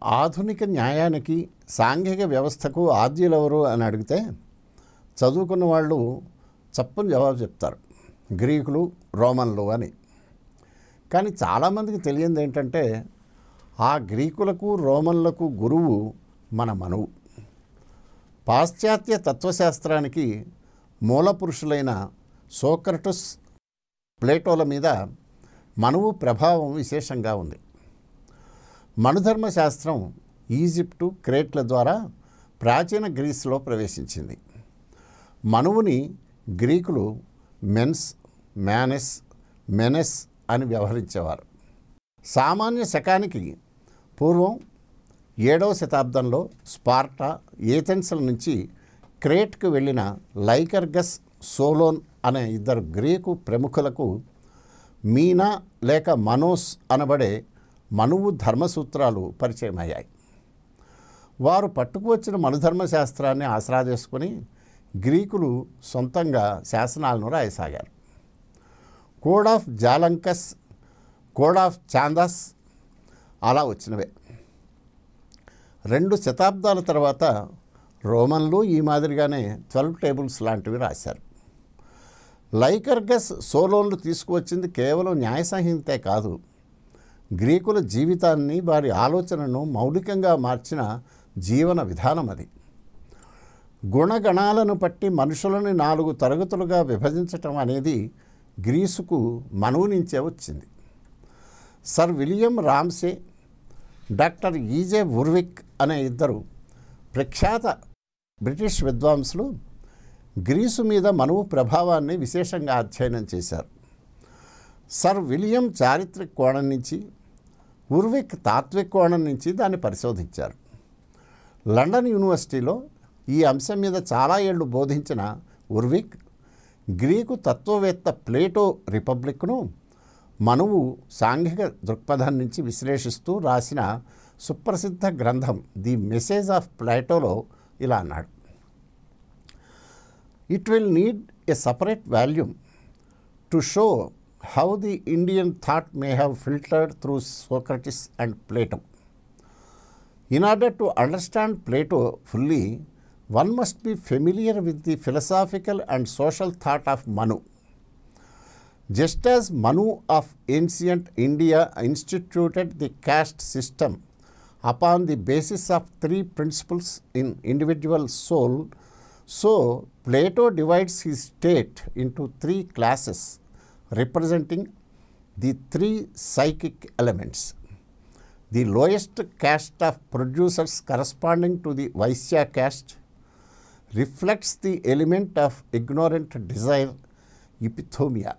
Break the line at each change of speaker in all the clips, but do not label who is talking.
ఆధునిక న్యాయానికి సాంఘిక వ్యవస్థకు ఆద్యులెవరు అని అడిగితే చదువుకున్న వాళ్ళు చప్పని జవాబు చెప్తారు, గ్రీకులు, రోమన్లు అని. కానీ చాలామందికి తెలియంది ఏంటంటే ఆ గ్రీకులకు రోమన్లకు గురువు మన మనువు. పాశ్చాత్య తత్వశాస్త్రానికి మూల పురుషులైన సోక్రటస్, ప్లేటోల మీద మనువు ప్రభావం విశేషంగా ఉంది. మనుధర్మశాస్త్రం ఈజిప్టు, క్రేట్ల ద్వారా ప్రాచీన గ్రీసులో ప్రవేశించింది. మనువుని గ్రీకులు మెన్స్, మ్యానెస్, మెనెస్ అని వ్యవహరించేవారు. సామాన్య శకానికి పూర్వం 7వ శతాబ్దంలో స్పార్టా, ఏథెన్స్ల నుంచి క్రేట్కు వెళ్ళిన లైకర్గస్, సోలోన్ అనే ఇద్దరు గ్రీకు ప్రముఖులకు మీనా లేక మనోస్ అనబడే మనువు ధర్మసూత్రాలు పరిచయమయ్యాయి. వారు పట్టుకువచ్చిన మనుధర్మశాస్త్రాన్ని ఆసరా చేసుకుని గ్రీకులు సొంతంగా శాసనాలను రాయసాగారు. కోడ్ ఆఫ్ జాలంకస్, కోడ్ ఆఫ్ చాందాస్ అలా వచ్చినవే. 2 శతాబ్దాల తర్వాత రోమన్లు ఈ మాదిరిగానే 12 టేబుల్స్ లాంటివి రాశారు. లైకర్గస్, సోలోన్లు తీసుకువచ్చింది కేవలం న్యాయ సంహితే కాదు, గ్రీకుల జీవితాన్ని, వారి ఆలోచనను మౌలికంగా మార్చిన జీవన విధానం అది. గుణగణాలను బట్టి మనుషులను 4 తరగతులుగా విభజించటం అనేది గ్రీసుకు మనువు నుంచే వచ్చింది. Sir William Ramsay, doctor E J Urwick అనే ఇద్దరు ప్రఖ్యాత బ్రిటిష్ విద్వాంసులు గ్రీసు మీద మనువు ప్రభావాన్ని విశేషంగా అధ్యయనం చేశారు. సర్ విలియం చారిత్రక కోణం నుంచి, వుర్విక్ తాత్విక కోణం నుంచి దాన్ని పరిశోధించారు. లండన్ యూనివర్సిటీలో ఈ అంశం మీద చాలా ఏళ్లు బోధించిన వుర్విక్ గ్రీకు తత్వవేత్త ప్లేటో రిపబ్లిక్ను మనువు సాంఘిక దృక్పథం నుంచి విశ్లేషిస్తూ రాసిన సుప్రసిద్ధ గ్రంథం ది మెసేజ్ ఆఫ్ ప్లేటోలో ఇలా అన్నాడు: it will need a separate volume to show how the Indian thought may have filtered through Socrates and Plato. In order to understand Plato fully, one must be familiar with the philosophical and social thought of Manu. Just as Manu of ancient India instituted the caste system upon the basis of 3 principles in individual soul, so Plato divides his state into 3 classes representing the 3 psychic elements. The lowest caste of producers corresponding to the Vaisya caste reflects the element of ignorant desire, epithumia.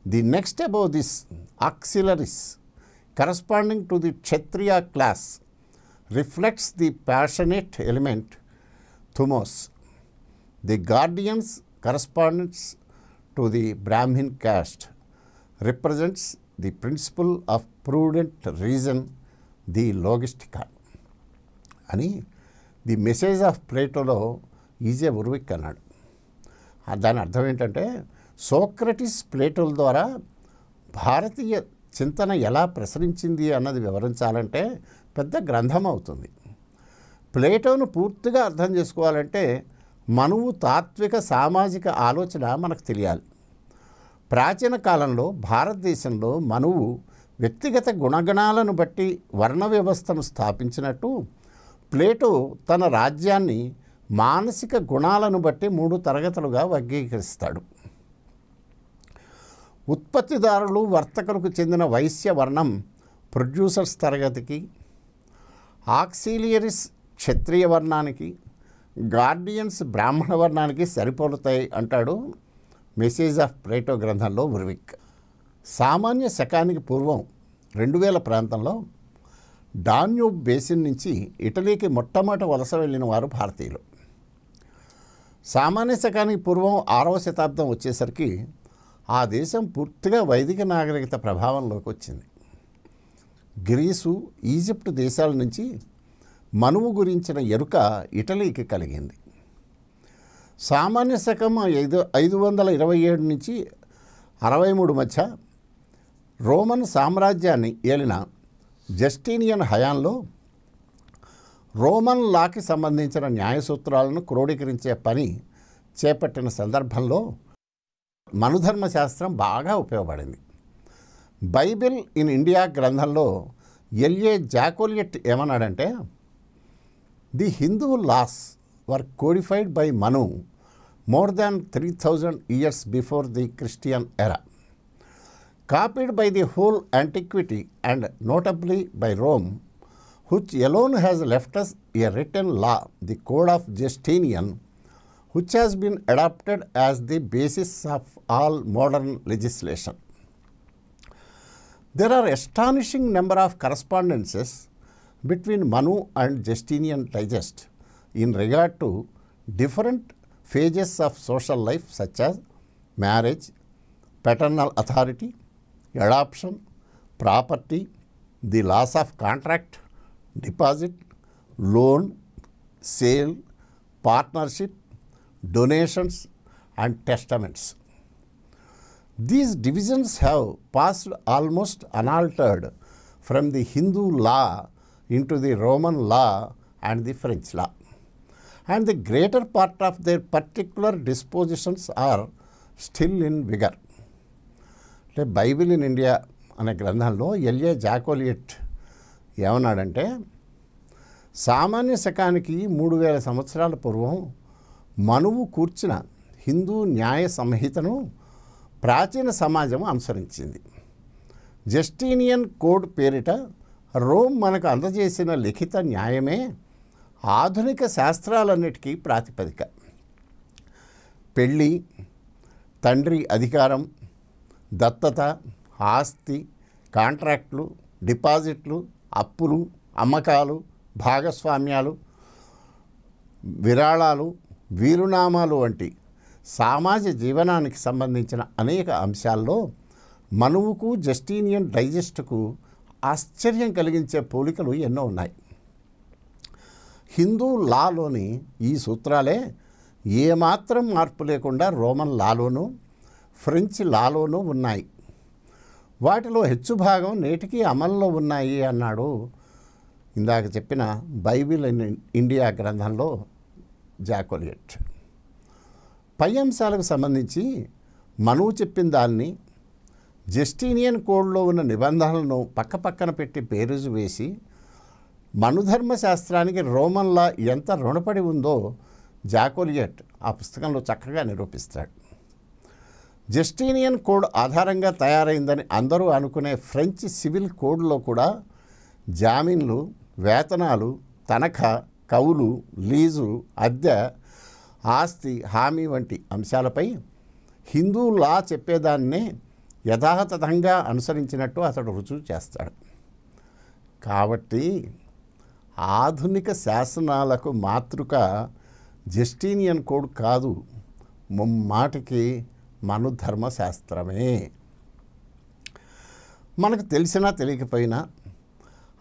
The next above this, auxiliaries corresponding to the Kshatriya class reflects the passionate element, thumos. The guardians corresponding to the Brahmin caste represents the principle of prudent reason, the logistica. అని the message of ప్లేటోలో EJ వుర్విక్ అన్నాడు. దాని అర్థం ఏంటంటే Socrates, ప్లేటోల ద్వారా భారతీయ చింతన ఎలా ప్రసరించింది అన్నది వివరించాలంటే పెద్ద గ్రంథం అవుతుంది. ప్లేటోను పూర్తిగా అర్థం చేసుకోవాలంటే మనువు తాత్విక సామాజిక ఆలోచన మనకు తెలియాలి. ప్రాచీన కాలంలో భారతదేశంలో మనువు వ్యక్తిగత గుణగణాలను బట్టి వర్ణ వ్యవస్థను స్థాపించినట్టు ప్లేటో తన రాజ్యాన్ని మానసిక గుణాలను బట్టి 3 తరగతులుగా వర్గీకరిస్తాడు. ఉత్పత్తిదారులు, వర్తకులకు చెందిన వైశ్య వర్ణం ప్రొడ్యూసర్స్ తరగతికి, ఆక్సిలియరీస్ క్షత్రియ వర్ణానికి, గార్డియన్స్ బ్రాహ్మణ వర్ణానికి సరిపోలుతాయి అంటాడు మెసేజ్ ఆఫ్ ప్లేటో గ్రంథంలో వుర్విక్. సామాన్య శకానికి పూర్వం 2000 ప్రాంతంలో డాన్యూబ్ బేసిన్ నుంచి ఇటలీకి మొట్టమొదట వలస వెళ్ళిన వారు భారతీయులు. సామాన్య శకానికి పూర్వం 6వ శతాబ్దం వచ్చేసరికి ఆ దేశం పూర్తిగా వైదిక నాగరికత ప్రభావంలోకి వచ్చింది. గ్రీసు, ఈజిప్టు దేశాల నుంచి మనువు గురించిన ఎరుక ఇటలీకి కలిగింది. సామాన్య శకం 527 నుంచి 63 మధ్య రోమన్ సామ్రాజ్యాన్ని ఏలిన జస్టీనియన్ హయాంలో రోమన్ లాకి సంబంధించిన న్యాయ సూత్రాలను క్రోడీకరించే పని చేపట్టిన సందర్భంలో మనుధర్మ శాస్త్రం బాగా ఉపయోగపడింది. బైబిల్ ఇన్ ఇండియా గ్రంథంలో ఎల్ఏ జాకోలియట్ ఏమన్నాడంటే, the Hindu laws were codified by Manu more than 3000 years before the Christian era, copied by the whole antiquity and notably by Rome, which alone has left us a written law, the Code of Justinian, which has been adopted as the basis of all modern legislation. There are astonishing number of correspondences between Manu and Justinian Digest in regard to different phases of social life such as marriage, paternal authority, adoption, property, the loss of contract, deposit, loan, sale, partnership, donations and testaments. These divisions have passed almost unaltered from the Hindu law into the Roman law and the French law, and the greater part of their particular dispositions are still in vigor. అంటే Bible in India అనే గ్రంథంలో L A Jacolliot ఏమన్నాడంటే, సామాన్య శకానికి 3000 సంవత్సరాల పూర్వం మనువు కూర్చిన హిందూ న్యాయ సంహితను ప్రాచీన సమాజం అనుసరించింది. జస్టీనియన్ కోడ్ పేరిట రోమ్ మనకు అందజేసిన లిఖిత న్యాయమే ఆధునిక శాస్త్రాలన్నిటికీ ప్రాతిపదిక. పెళ్ళి, తండ్రి అధికారం, దత్తత, ఆస్తి, కాంట్రాక్ట్లు, డిపాజిట్లు, అప్పులు, అమ్మకాలు, భాగస్వామ్యాలు, విరాళాలు, వీలునామాలు వంటి సామాజ జీవనానికి సంబంధించిన అనేక అంశాల్లో మనువుకు జస్టీనియన్ డైజెస్ట్కు ఆశ్చర్యం కలిగించే పోలికలు ఎన్నో ఉన్నాయి. హిందూ లాలోని ఈ సూత్రాలే ఏమాత్రం మార్పు లేకుండా రోమన్ లాలోనూ ఫ్రెంచ్ లాలోనూ ఉన్నాయి. వాటిలో హెచ్చు భాగం నేటికి అమల్లో ఉన్నాయి అన్నాడు ఇందాక చెప్పిన బైబిల్ ఇన్ ఇండియా గ్రంథంలో జాకోలియట్. పై అంశాలకు సంబంధించి మనువు చెప్పిన దాన్ని జస్టీనియన్ కోడ్లో ఉన్న నిబంధనలను పక్కపక్కన పెట్టి బేరుజు వేసి మనుధర్మ శాస్త్రానికి రోమన్ లా ఎంత రుణపడి ఉందో జాకోలియట్ ఆ పుస్తకంలో చక్కగా నిరూపిస్తాడు. జస్టీనియన్ కోడ్ ఆధారంగా తయారైందని అందరూ అనుకునే ఫ్రెంచ్ సివిల్ కోడ్లో కూడా జామీన్లు, వేతనాలు, తనఖా, కౌలు, లీజు, అద్దె, ఆస్తి, హామీ వంటి అంశాలపై హిందూ లా చెప్పేదాన్నే యథాతథంగా అనుసరించినట్టు అతడు రుజువు చేస్తాడు. కాబట్టి ఆధునిక శాసనాలకు మాతృక జస్టీనియన్ కోడ్ కాదు, ముమ్మాటికి మనుధర్మశాస్త్రమే. మనకు తెలిసినా తెలియకపోయినా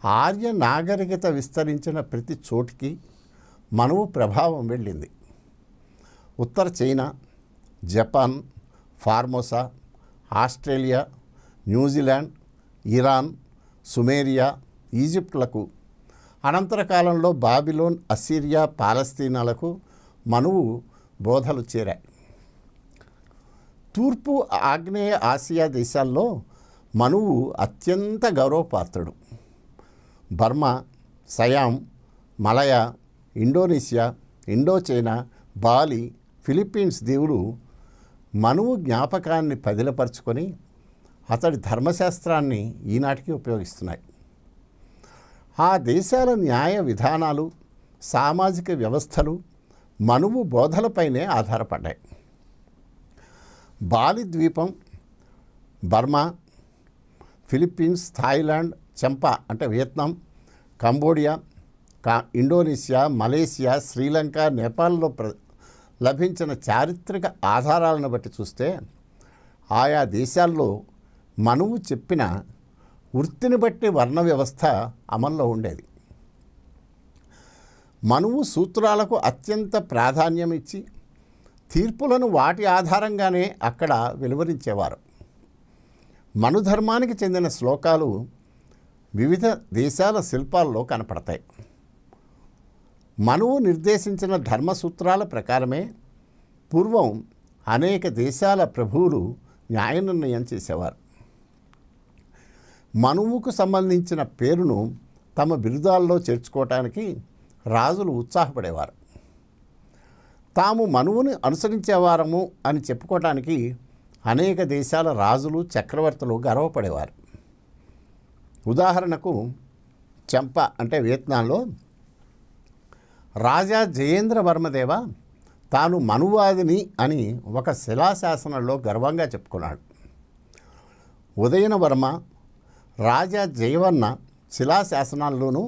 ఆర్య నాగరికత విస్తరించిన ప్రతి చోటికి మనువు ప్రభావం వెళ్ళింది. ఉత్తర China, Japan, Formosa, Australia, New Zealand, Iran, Sumeria, ఈజిప్టులకు, అనంతర కాలంలో బాబిలోన్, అస్సిరియా, పాలస్తీనాలకు మనువు బోధలు చేరాయి. తూర్పు ఆగ్నేయ ఆసియా దేశాల్లో మనువు అత్యంత గౌరవపాత్రుడు. Burma, Siam, మలయా, Indonesia, Indochina, Bali, Philippines దీవులు మనువు జ్ఞాపకాన్ని పదిలపరుచుకొని అతడి ధర్మశాస్త్రాన్ని ఈనాటికి ఉపయోగిస్తున్నాయి. ఆ దేశాల న్యాయ విధానాలు, సామాజిక వ్యవస్థలు మనువు బోధలపైనే ఆధారపడ్డాయి. బాలి ద్వీపం, బర్మా, ఫిలిప్పీన్స్, థాయిలాండ్, చంపా అంటే Vietnam, Cambodia, Indonesia, Malaysia, Sri Lanka, నేపాల్లో లభించిన చారిత్రక ఆధారాలను బట్టి చూస్తే ఆయా దేశాల్లో మనువు చెప్పిన వృత్తిని బట్టి వర్ణ వ్యవస్థ అమల్లో ఉండేది. మనువు సూత్రాలకు అత్యంత ప్రాధాన్యం ఇచ్చి తీర్పులను వాటి ఆధారంగానే అక్కడ వెలువరించేవారు. మనుధర్మానికి చెందిన శ్లోకాలు వివిధ దేశాల శిల్పాల్లో కనపడతాయి. మనువు నిర్దేశించిన ధర్మసూత్రాల ప్రకారమే పూర్వం అనేక దేశాల ప్రభువులు న్యాయ నిర్ణయం చేసేవారు. మనువుకు సంబంధించిన పేరును తమ బిరుదాల్లో చేర్చుకోవటానికి రాజులు ఉత్సాహపడేవారు. తాము మనువుని అనుసరించేవారము అని చెప్పుకోవటానికి అనేక దేశాల రాజులు చక్రవర్తులు గర్వపడేవారు. ఉదాహరణకు చంప అంటే వియత్నాంలో రాజా జయేంద్ర వర్మదేవ తాను మనువాదిని అని ఒక శిలాశాసనంలో గర్వంగా చెప్పుకున్నాడు. ఉదయనవర్మ, రాజా జయవర్మ శిలాశాసనాల్లోనూ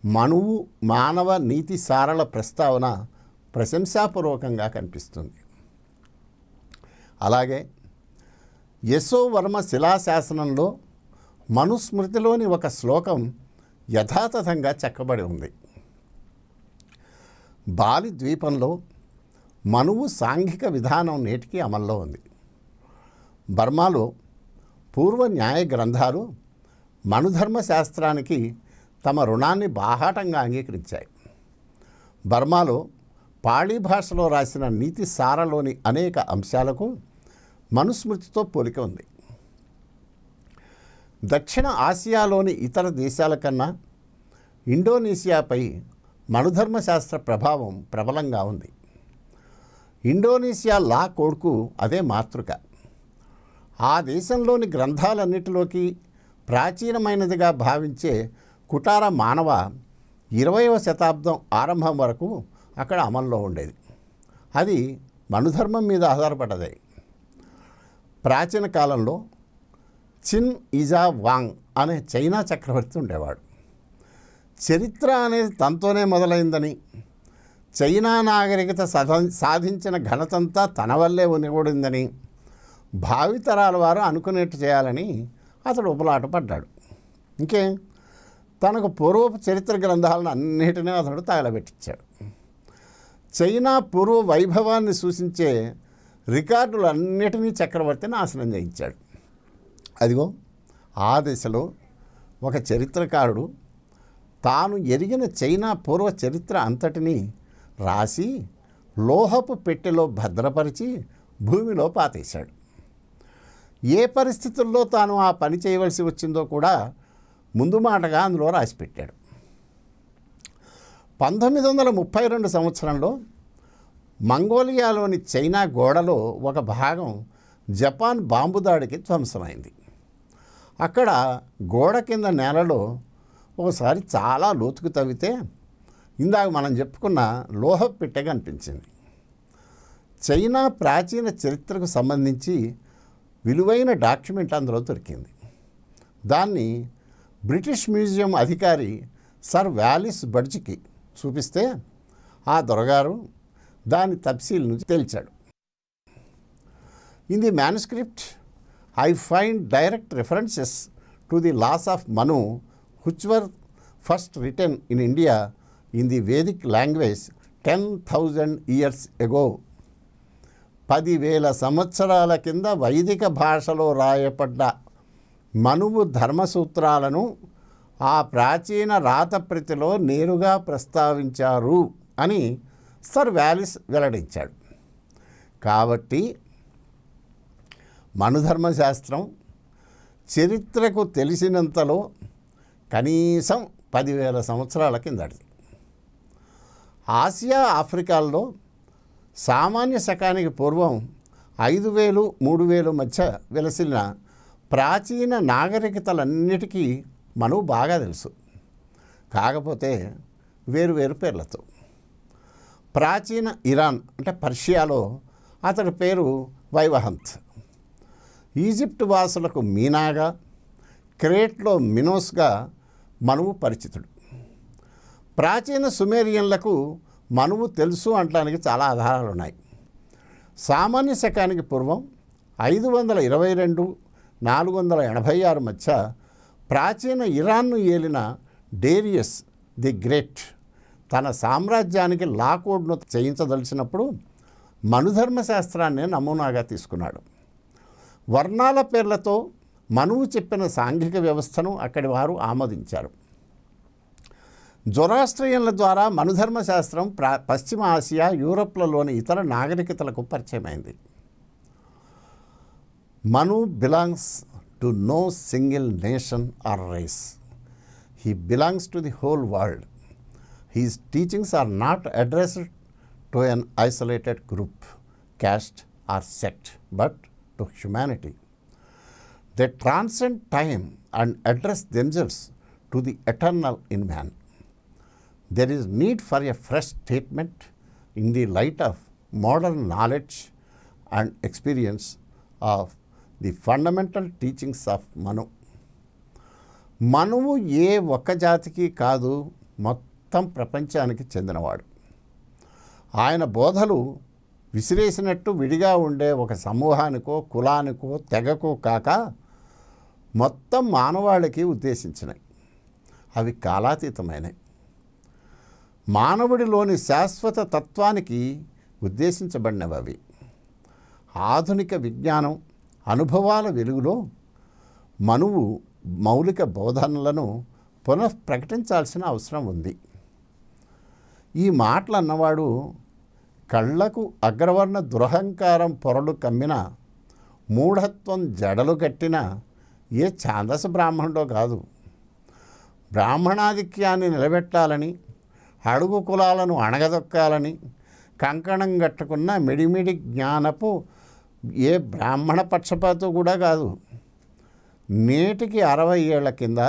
మనువు మానవ నీతి సారల ప్రస్తావన ప్రశంసాపూర్వకంగా కనిపిస్తుంది. అలాగే యశోవర్మ శిలాశాసనంలో మనుస్మృతిలోని ఒక శ్లోకం యథాతథంగా చెక్కబడి ఉంది. బాలి ద్వీపంలో మనువు సాంఘిక విధానం నేటికి అమల్లో ఉంది. బర్మాలో పూర్వ న్యాయ గ్రంథాలు మనుధర్మ శాస్త్రానికి తమ రుణాన్ని బాహాటంగా అంగీకరించాయి. బర్మాలో పాళీ భాషలో రాసిన నీతి సారలోని అనేక అంశాలకు మనుస్మృతితో పోలిక ఉంది. దక్షిణ ఆసియాలోని ఇతర దేశాల కన్నా ఇండోనేషియాపై మనుధర్మశాస్త్ర ప్రభావం ప్రబలంగా ఉంది. ఇండోనేషియా లా కోడ్కు అదే మాతృక. ఆ దేశంలోని గ్రంథాలన్నిటిలోకి ప్రాచీనమైనదిగా భావించే కుటార మానవ 20వ శతాబ్దం ఆరంభం వరకు అక్కడ అమల్లో ఉండేది. అది మనుధర్మం మీద ఆధారపడ్డది. ప్రాచీన కాలంలో చిన్ ఇజా వాంగ్ అనే చైనా చక్రవర్తి ఉండేవాడు. చరిత్ర అనేది తనతోనే మొదలైందని, చైనా నాగరికత సాధించిన ఘనతంతా తన వల్లే ఉనిగూడిందని భావితరాల వారు అనుకునేట్టు చేయాలని అతడు ఉపలాట పడ్డాడు. ఇంకేం, తనకు పూర్వపు చరిత్ర గ్రంథాలను అన్నిటినీ అతడు తగలబెట్టించాడు. చైనా పూర్వ వైభవాన్ని సూచించే రికార్డులన్నిటినీ చక్రవర్తి నాశనం చేయించాడు. అదిగో ఆ దిశలో ఒక చరిత్రకారుడు తాను ఎరిగిన చైనా పూర్వ చరిత్ర అంతటినీ రాసి లోహపు పెట్టెలో భద్రపరిచి భూమిలో పాతేశాడు. ఏ పరిస్థితుల్లో తాను ఆ పని చేయవలసి వచ్చిందో కూడా ముందు మాటగా అందులో రాసిపెట్టాడు. 1932 సంవత్సరంలో మంగోలియాలోని చైనా గోడలో ఒక భాగం జపాన్ బాంబు దాడికి ధ్వంసమైంది. అక్కడ గోడ కింద నేలలో ఒకసారి చాలా లోతుకు తవ్వితే ఇందాక మనం చెప్పుకున్న లోహపు పెట్టె కనిపించింది. చైనా ప్రాచీన చరిత్రకు సంబంధించి విలువైన డాక్యుమెంట్ అందులో దొరికింది. దాన్ని బ్రిటిష్ మ్యూజియం అధికారి సర్ వాలిస్ బడ్జ్కి చూపిస్తే ఆ దొరగారు దాని తఫ్సీల్ను తేల్చాడు. In the manuscript I find direct references to the laws of Manu which were first written in India in the Vedic language 10,000 years ago. 10,000 సంవత్సరాల కింద వైదిక భాషలో రాయబడ్డ మనువు ధర్మసూత్రాలను ఆ ప్రాచీన రాతప్రతిలో నేరుగా ప్రస్తావించారు అని సర్ వాలిస్ వెల్లడించాడు. కాబట్టి మనుధర్మశాస్త్రం చరిత్రకు తెలిసినంతలో కనీసం 10,000 సంవత్సరాల కిందటిది. ఆసియా, ఆఫ్రికాల్లో సామాన్య శకానికి పూర్వం 5,000, 3,000 మధ్య వెలసిన ప్రాచీన నాగరికతలన్నిటికీ మనువు బాగా తెలుసు. కాకపోతే వేరువేరు పేర్లతో. ప్రాచీన ఇరాన్ అంటే పర్షియాలో అతడి పేరు వైవహంత్. ఈజిప్ట్ వాసులకు మీనాగా, క్రేట్లో మినోస్గా మనువు పరిచితుడు. ప్రాచీన సుమేరియన్లకు మనువు తెలుసు అనడానికి చాలా ఆధారాలు ఉన్నాయి. సామాన్య శకానికి పూర్వం 522, 486 మధ్య ప్రాచీన ఇరాన్ను ఏలిన డేరియస్ ది గ్రేట్ తన సామ్రాజ్యానికి లా కోడ్ను చేయించదలిచినప్పుడు మనుధర్మశాస్త్రాన్ని నమూనాగా తీసుకున్నాడు. వర్ణాల పేర్లతో మనువు చెప్పిన సాంఘిక వ్యవస్థను అక్కడి వారు ఆమోదించారు. జొరాస్ట్రియన్ల ద్వారా మనుధర్మ శాస్త్రం పశ్చిమ ఆసియా, యూరప్లలోని ఇతర నాగరికతలకు పరిచయమైంది. Manu belongs to no single nation or race. He belongs to the whole world. His teachings are not addressed to an isolated group, caste or sect, but to humanity. They transcend time and address themselves to the eternal in man. There is need for a fresh statement in the light of modern knowledge and experience of the fundamental teachings of Manu. మనువు ఏ ఒక్క జాతికి కాదు, మొత్తం ప్రపంచానికి చెందినవాడు. ఆయన బోధలు విసిరేసినట్టు విడిగా ఉండే ఒక సమూహానికో, కులానికో, తెగకో కాక మొత్తం మానవాళికి ఉద్దేశించినవి. అవి కాలాతీతమైనవి. మానవుడిలోని శాశ్వత తత్వానికి ఉద్దేశించబడినవి అవి. ఆధునిక విజ్ఞానం, అనుభవాల వెలుగులో మనువు మౌలిక బోధనలను పునః ప్రకటించాల్సిన అవసరం ఉంది. ఈ మాటలు అన్నవాడు కళ్లకు అగ్రవర్ణ దురహంకారం పొరలు కమ్మిన, మూఢత్వం జడలు కట్టిన ఏ ఛాందస బ్రాహ్మణుడో కాదు. బ్రాహ్మణాధిక్యాన్ని నిలబెట్టాలని, అడుగు కులాలను అణగదొక్కాలని కంకణం కట్టుకున్న మిడిమిడి జ్ఞానపు ఏ బ్రాహ్మణ పక్షపాతం కూడా కాదు. నేటికి 60 ఏళ్ల కింద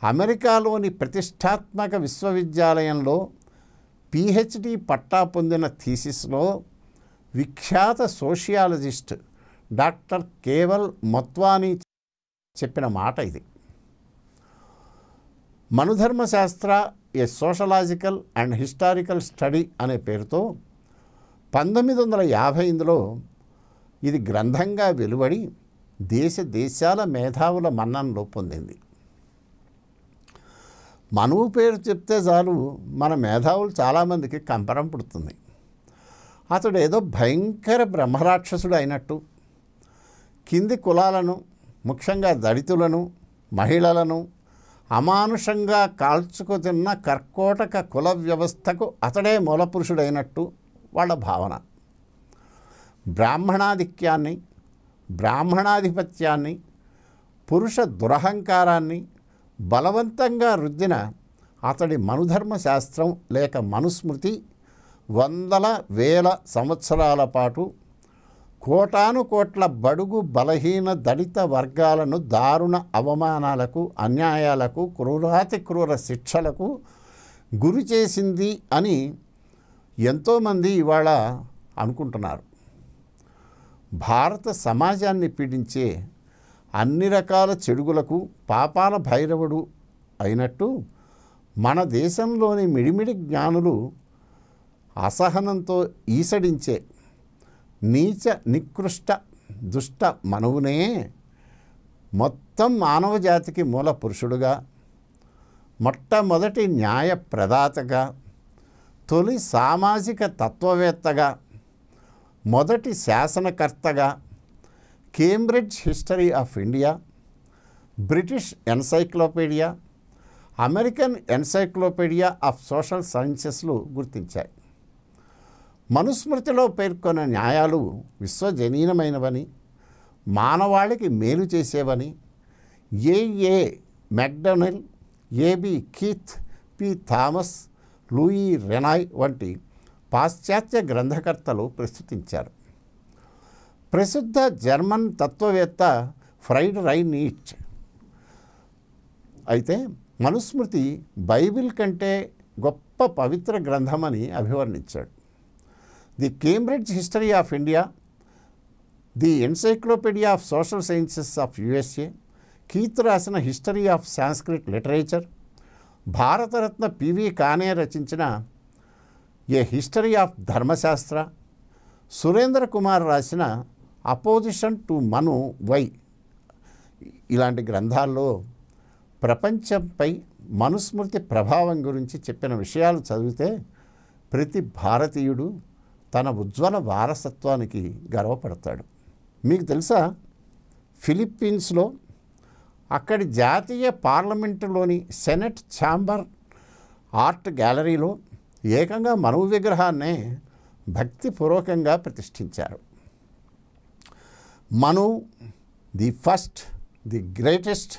అమెరికాలోని ప్రతిష్టాత్మక విశ్వవిద్యాలయంలో PhD పట్టా పొందిన థీసిస్లో విఖ్యాత సోషియాలజిస్ట్ డాక్టర్ కేవల్ మొత్వానీ చెప్పిన మాట ఇది. మనుధర్మశాస్త్ర ఏ సోషలాజికల్ అండ్ హిస్టారికల్ స్టడీ అనే పేరుతో 1958లో ఇది గ్రంథంగా వెలువడి దేశాల మేధావుల మన్ననలు పొందింది. మనువు పేరు చెప్తే చాలు మన మేధావులు చాలామందికి కంపరం పుడుతుంది. అతడు ఏదో భయంకర బ్రహ్మరాక్షసుడు అయినట్టు, కింది కులాలను, ముఖ్యంగా దళితులను, మహిళలను అమానుషంగా కాల్చుకు తిన్న కర్కోటక కుల వ్యవస్థకు అతడే మూలపురుషుడైనట్టు వాళ్ళ భావన. బ్రాహ్మణాధిక్యాన్ని, బ్రాహ్మణాధిపత్యాన్ని, పురుష దురహంకారాన్ని బలవంతంగా రుద్దిన అతడి మనుధర్మ శాస్త్రం లేక మనుస్మృతి వందల వేల సంవత్సరాల పాటు కోటాను కోట్ల బడుగు బలహీన దళిత వర్గాలను దారుణ అవమానాలకు, అన్యాయాలకు, క్రూరాతి క్రూర శిక్షలకు గురి చేసింది అని ఎంతోమంది ఇవాళ అనుకుంటున్నారు. భారత సమాజాన్ని పీడించే అన్ని రకాల చెడుగులకు పాపాల భైరవుడు అయినట్టు మన దేశంలోని మిడిమిడి జ్ఞానులు అసహనంతో ఈసడించే నీచ నికృష్ట దుష్ట మనువునే మొత్తం మానవ జాతికి మూల పురుషుడుగా, మొట్టమొదటి న్యాయ ప్రదాతగా, తొలి సామాజిక తత్వవేత్తగా, మొదటి శాసనకర్తగా, Cambridge History of India, British Encyclopaedia, American Encyclopaedia of Social సైన్సెస్లు గుర్తించాయి. మనుస్మృతిలో పేర్కొన్న న్యాయాలు విశ్వజనీనమైనవని, మానవాళికి మేలు చేసేవని A Macdonell, A B Keith, P Thomas, Louis Renou వంటి పాశ్చాత్య గ్రంథకర్తలు ప్రస్తుతించారు. ప్రసిద్ధ జర్మన్ తత్వవేత్త ఫ్రైడ్ రైనీచ్ అయితే మనుస్మృతి బైబిల్ కంటే గొప్ప పవిత్ర గ్రంథమని అభివర్ణించాడు. The Cambridge History of India, the Encyclopaedia of Social Sciences of USA, Keith రాసిన History of Sanskrit Literature, Bharat Ratna P V Kane రచించిన ఏ హిస్టరీ ఆఫ్ ధర్మశాస్త్ర, సురేంద్ర కుమార్ రాసిన అపోజిషన్ టు మను వై ఇలాంటి గ్రంథాల్లో ప్రపంచంపై మనుస్మృతి ప్రభావం గురించి చెప్పిన విషయాలు చదివితే ప్రతి భారతీయుడు తన ఉజ్వల వారసత్వానికి గర్వపడతాడు. మీకు తెలుసా, ఫిలిప్పీన్స్లో అక్కడి జాతీయ పార్లమెంటులోని సెనెట్ ఛాంబర్ ఆర్ట్ గ్యాలరీలో ఏకంగా మనువు విగ్రహాన్నే భక్తిపూర్వకంగా ప్రతిష్ఠించారు. Manu, the first, the greatest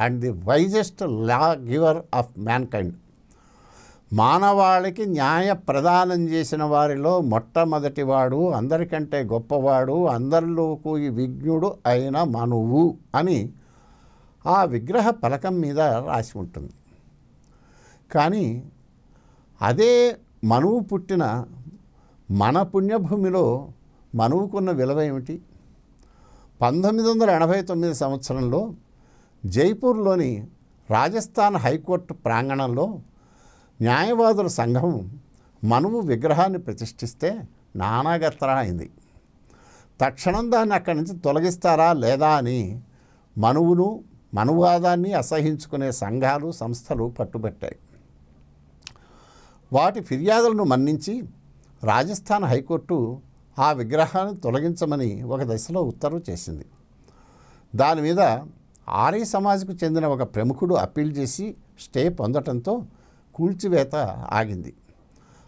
and the wisest law giver of mankind, మానవాళికి న్యాయ ప్రదానం చేసిన వారిలో మొట్టమొదటివాడు, అందరికంటే గొప్పవాడు, అందరిలోకి విజ్ఞుడు అయిన మనువు అని ఆ విగ్రహ పలకం మీద రాసి ఉంటుంది. కానీ అదే మనువు పుట్టిన మన పుణ్యభూమిలో మనువుకున్న విలువ ఏమిటి? 1989 సంవత్సరంలో జైపూర్లోని రాజస్థాన్ హైకోర్టు ప్రాంగణంలో న్యాయవాదుల సంఘం మనువు విగ్రహాన్ని ప్రతిష్ఠిస్తే నానాగత్రా అయింది. తక్షణం దాన్ని అక్కడి నుంచి తొలగిస్తారా లేదా అని మనువును, మనువాదాన్ని అసహించుకునే సంఘాలు, సంస్థలు పట్టుబట్టాయి. వాటి ఫిర్యాదులను మన్నించి రాజస్థాన్ హైకోర్టు ఆ విగ్రహాన్ని తొలగించమని ఒక దశలో ఉత్తర్వు చేసింది. దాని మీద ఆర్య సమాజ్కు చెందిన ఒక ప్రముఖుడు అప్పీల్ చేసి స్టే పొందటంతో కూల్చివేత ఆగింది.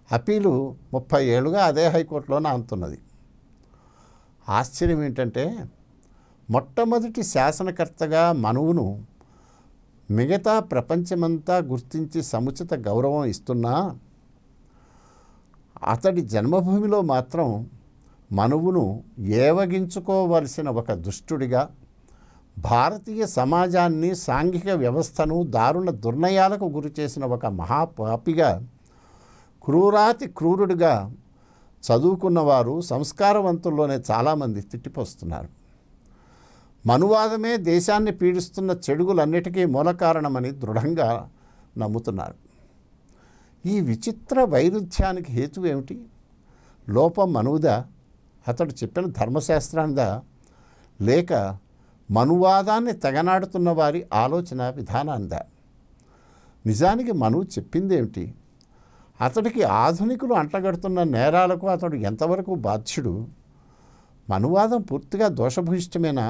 అప్పీలు 30 ఏళ్లుగా అదే హైకోర్టులో నానుతున్నది. ఆశ్చర్యం ఏంటంటే మొట్టమొదటి శాసనకర్తగా మనువును మిగతా ప్రపంచమంతా గుర్తించి సముచిత గౌరవం ఇస్తున్నా అతడి జన్మభూమిలో మాత్రం మనువును ఏవగించుకోవలసిన ఒక దుష్టుడిగా, భారతీయ సమాజాన్ని, సాంఘిక వ్యవస్థను దారుణ దుర్నయాలకు గురి చేసిన ఒక మహాపాపిగా, క్రూరాతి క్రూరుడిగా చదువుకున్నవారు, సంస్కారవంతుల్లోనే చాలామంది తిట్టిపోస్తున్నారు. మనువాదమే దేశాన్ని పీడిస్తున్న చెడుగులన్నిటికీ మూల కారణమని దృఢంగా నమ్ముతున్నారు. ఈ విచిత్ర వైరుధ్యానికి హేతు ఏమిటి? లోపం మనువుదా, అతడు చెప్పిన ధర్మశాస్త్రానిదా, లేక మనువాదాన్ని తెగనాడుతున్న వారి ఆలోచన విధానాందా? నిజానికి మనువు చెప్పిందేమిటి? అతడికి ఆధునికులు అంటగడుతున్న నేరాలకు అతడు ఎంతవరకు బాధ్యుడు? మనువాదం పూర్తిగా దోషభూయిష్టమేనా,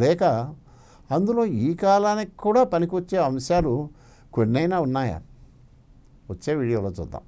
లేక అందులో ఈ కాలానికి కూడా పనికొచ్చే అంశాలు కొన్నైనా ఉన్నాయా? వచ్చే వీడియోలో చూద్దాం.